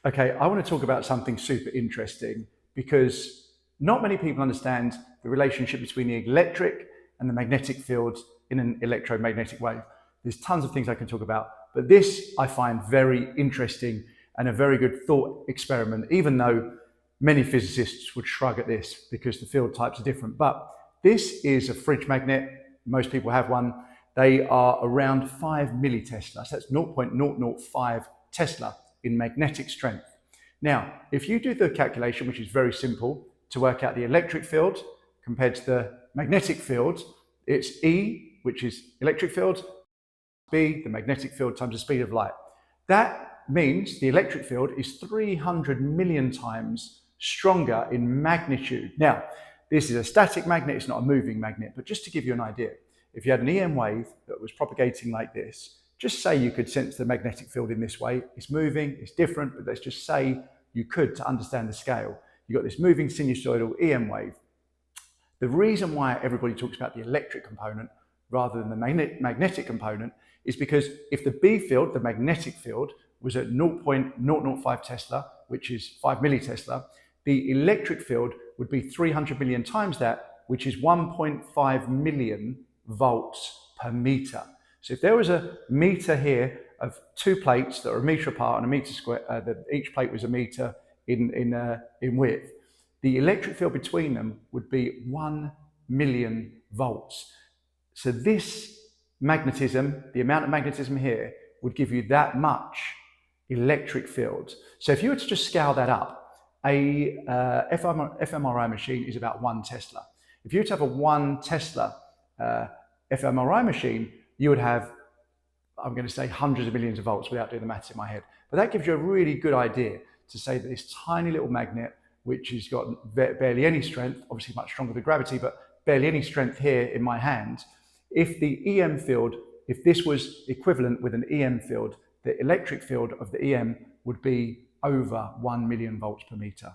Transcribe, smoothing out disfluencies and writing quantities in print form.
Okay, I want to talk about something super interesting because not many people understand the relationship between the electric and the magnetic fields in an electromagnetic wave. There's tons of things I can talk about, but this I find very interesting and a very good thought experiment, even though many physicists would shrug at this because the field types are different. But this is a fridge magnet. Most people have one. They are around 5 millitesla. So that's 0.005 Tesla in magnetic strength. Now, if you do the calculation, which is very simple, to work out the electric field compared to the magnetic field, it's E, which is electric field, B, the magnetic field times the speed of light. That means the electric field is 300 million times stronger in magnitude. Now, this is a static magnet, it's not a moving magnet, but just to give you an idea, if you had an EM wave that was propagating like this, just say you could sense the magnetic field in this way. It's moving, it's different, but let's just say you could to understand the scale. You've got this moving sinusoidal EM wave. The reason why everybody talks about the electric component rather than the magnetic component is because if the B field, the magnetic field, was at 0.005 Tesla, which is 5 millitesla, the electric field would be 300 million times that, which is 1.5 million volts per meter. So if there was a meter here of two plates that are a meter apart and a meter square, that each plate was a meter in width, the electric field between them would be 1 million volts. So this magnetism, the amount of magnetism here, would give you that much electric field. So if you were to just scale that up, a fMRI machine is about 1 Tesla. If you were to have a 1 Tesla fMRI machine, you would have, I'm going to say, hundreds of millions of volts without doing the maths in my head. But that gives you a really good idea to say that this tiny little magnet, which has got barely any strength, obviously much stronger than gravity, but barely any strength here in my hand, if the EM field, if this was equivalent with an EM field, the electric field of the EM would be over 1 million volts per meter.